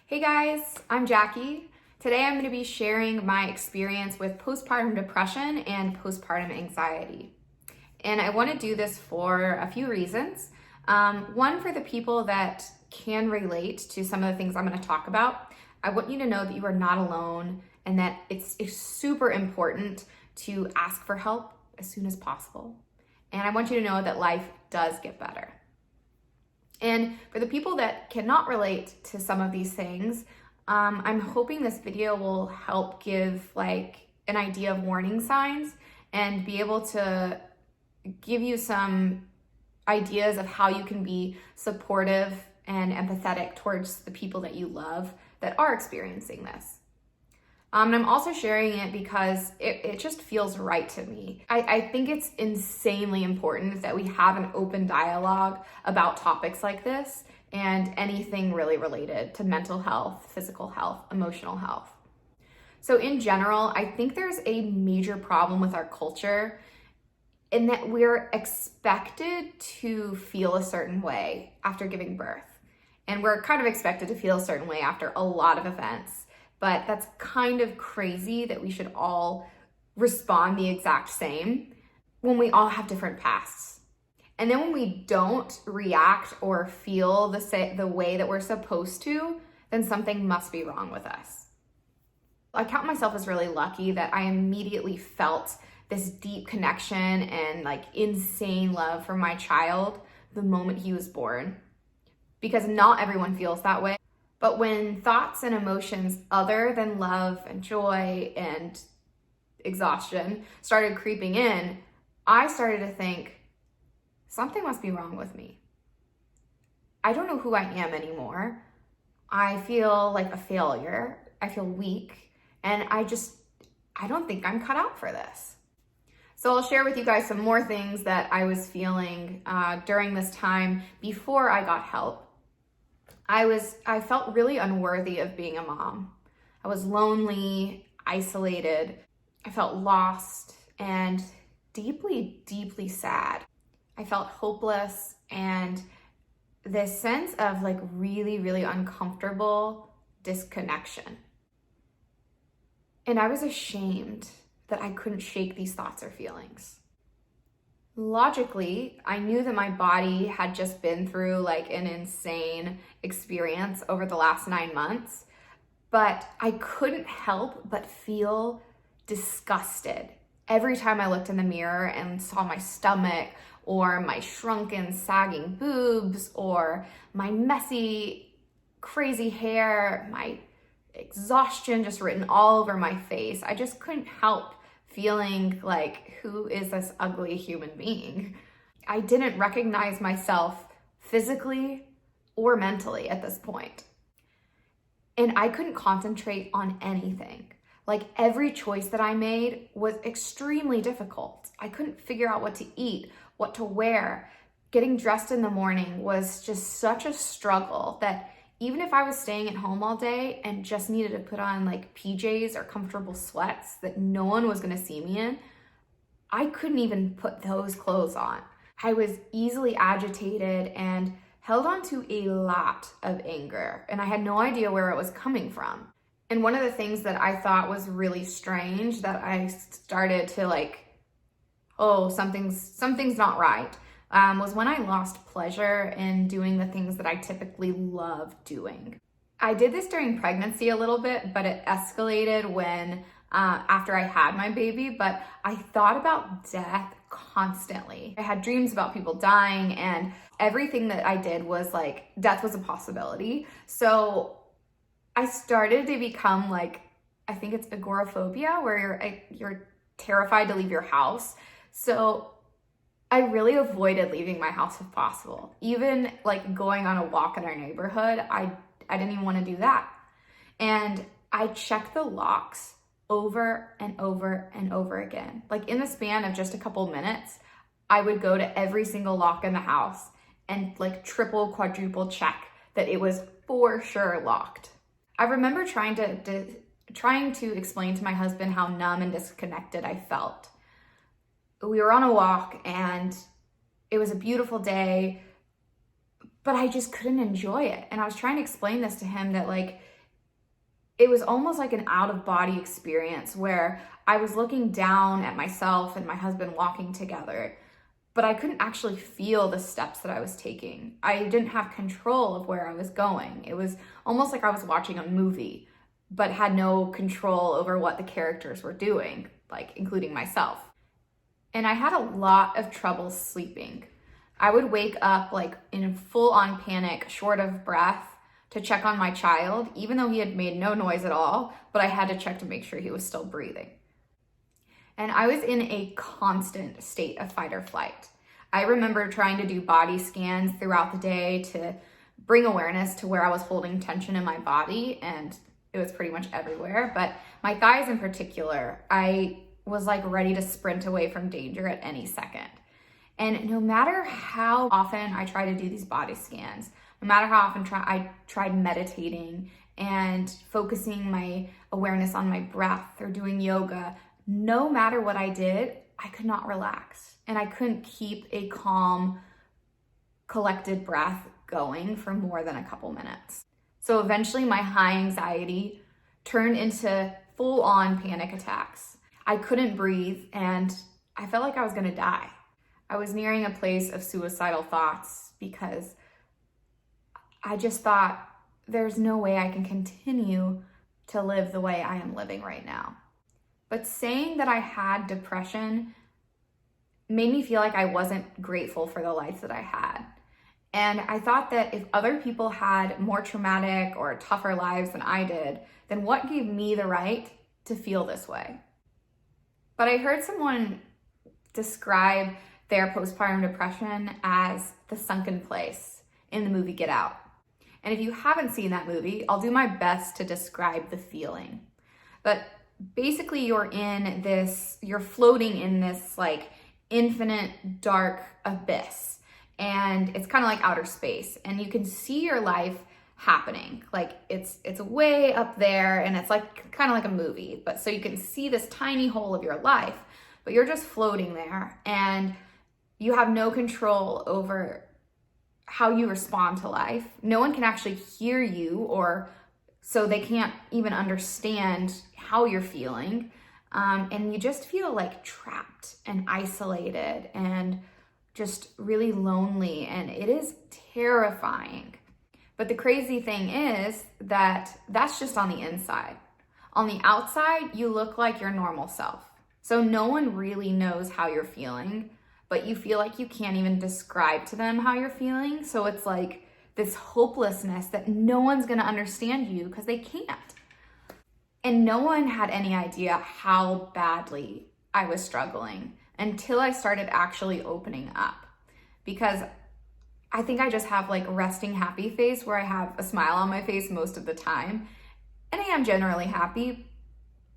Hey guys, I'm Jackie. Today I'm going to be sharing my experience with postpartum depression and postpartum anxiety. And I want to do this for a few reasons. One, for the people that can relate to some of the things I'm going to talk about. I want you to know that you are not alone and that it's super important to ask for help as soon as possible. And I want you to know that life does get better. And for the people that cannot relate to some of these things, I'm hoping this video will help give like an idea of warning signs and be able to give you some ideas of how you can be supportive and empathetic towards the people that you love that are experiencing this. And I'm also sharing it because it just feels right to me. I think it's insanely important that we have an open dialogue about topics like this and anything really related to mental health, physical health, emotional health. So in general, I think there's a major problem with our culture in that we're expected to feel a certain way after giving birth. And we're kind of expected to feel a certain way after a lot of events. But that's kind of crazy that we should all respond the exact same when we all have different pasts. And then when we don't react or feel the way that we're supposed to, then something must be wrong with us. I count myself as really lucky that I immediately felt this deep connection and like insane love for my child the moment he was born, because not everyone feels that way. But when thoughts and emotions other than love and joy and exhaustion started creeping in, I started to think, something must be wrong with me. I don't know who I am anymore. I feel like a failure. I feel weak. And I don't think I'm cut out for this. So I'll share with you guys some more things that I was feeling during this time before I got help. I felt really unworthy of being a mom. I was lonely, isolated. I felt lost and deeply, deeply sad. I felt hopeless and this sense of like really, really uncomfortable disconnection. And I was ashamed that I couldn't shake these thoughts or feelings. Logically, I knew that my body had just been through like an insane experience over the last 9 months, but I couldn't help but feel disgusted every time I looked in the mirror and saw my stomach or my shrunken, sagging boobs or my messy, crazy hair, my exhaustion just written all over my face. I just couldn't help feeling like, who is this ugly human being? I didn't recognize myself physically or mentally at this point. And I couldn't concentrate on anything. Like every choice that I made was extremely difficult. I couldn't figure out what to eat, what to wear. Getting dressed in the morning was just such a struggle that even if I was staying at home all day and just needed to put on like PJs or comfortable sweats that no one was gonna see me in, I couldn't even put those clothes on. I was easily agitated and held on to a lot of anger, and I had no idea where it was coming from. And one of the things that I thought was really strange that I started to like, oh, something's not right, was when I lost pleasure in doing the things that I typically love doing. I did this during pregnancy a little bit, but it escalated when after I had my baby, but I thought about death constantly. I had dreams about people dying, and everything that I did was like, death was a possibility. So I started to become like, I think it's agoraphobia, where you're terrified to leave your house. So I really avoided leaving my house if possible. Even like going on a walk in our neighborhood, I didn't even want to do that. And I checked the locks over and over and over again. Like in the span of just a couple minutes, I would go to every single lock in the house and like triple, quadruple check that it was for sure locked. I remember trying to explain to my husband how numb and disconnected I felt. We were on a walk and it was a beautiful day, but I just couldn't enjoy it. And I was trying to explain this to him that like, it was almost like an out-of-body experience where I was looking down at myself and my husband walking together, but I couldn't actually feel the steps that I was taking. I didn't have control of where I was going. It was almost like I was watching a movie, but had no control over what the characters were doing, like including myself. And I had a lot of trouble sleeping. I would wake up like in full-on panic, short of breath, to check on my child, even though he had made no noise at all, but I had to check to make sure he was still breathing. And I was in a constant state of fight or flight. I remember trying to do body scans throughout the day to bring awareness to where I was holding tension in my body, and it was pretty much everywhere. But my thighs in particular, I was like ready to sprint away from danger at any second. And no matter how often I try to do these body scans, no matter how often I tried meditating and focusing my awareness on my breath or doing yoga, no matter what I did, I could not relax. And I couldn't keep a calm, collected breath going for more than a couple minutes. So eventually my high anxiety turned into full-on panic attacks. I couldn't breathe and I felt like I was gonna die. I was nearing a place of suicidal thoughts because I just thought, there's no way I can continue to live the way I am living right now. But saying that I had depression made me feel like I wasn't grateful for the life that I had. And I thought that if other people had more traumatic or tougher lives than I did, then what gave me the right to feel this way? But I heard someone describe their postpartum depression as the sunken place in the movie Get Out. And if you haven't seen that movie, I'll do my best to describe the feeling. But basically you're floating in this like infinite dark abyss. And it's kind of like outer space. And you can see your life happening. Like it's way up there and it's like kind of like a movie. But so you can see this tiny hole of your life, but you're just floating there and you have no control over how you respond to life. No one can actually hear you, or so they can't even understand how you're feeling. And you just feel like trapped and isolated and just really lonely. And it is terrifying. But the crazy thing is that that's just on the inside. On the outside, you look like your normal self. So no one really knows how you're feeling, but you feel like you can't even describe to them how you're feeling. So it's like this hopelessness that no one's gonna understand you because they can't. And no one had any idea how badly I was struggling until I started actually opening up. Because I think I just have like resting happy face where I have a smile on my face most of the time. And I am generally happy,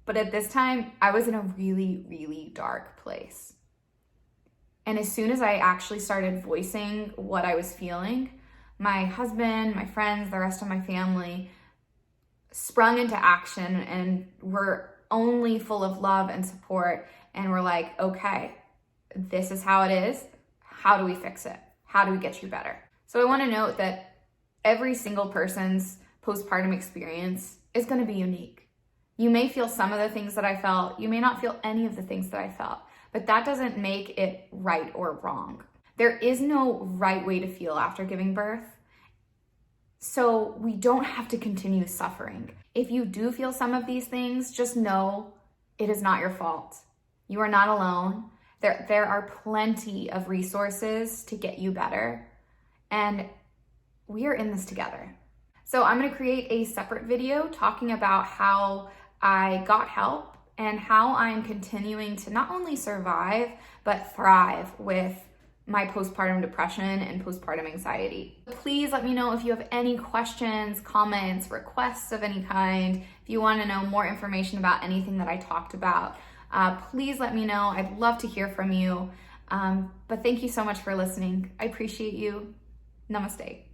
but at this time I was in a really, really dark place. And as soon as I actually started voicing what I was feeling, my husband, my friends, the rest of my family sprung into action and were only full of love and support. And we're like, okay, this is how it is. How do we fix it? How do we get you better? So I want to note that every single person's postpartum experience is going to be unique. You may feel some of the things that I felt. You may not feel any of the things that I felt. But that doesn't make it right or wrong. There is no right way to feel after giving birth. So we don't have to continue suffering. If you do feel some of these things, just know it is not your fault. You are not alone. There are plenty of resources to get you better. And we are in this together. So I'm going to create a separate video talking about how I got help and how I'm continuing to not only survive, but thrive with my postpartum depression and postpartum anxiety. Please let me know if you have any questions, comments, requests of any kind. If you want to know more information about anything that I talked about, please let me know. I'd love to hear from you. But thank you so much for listening. I appreciate you. Namaste.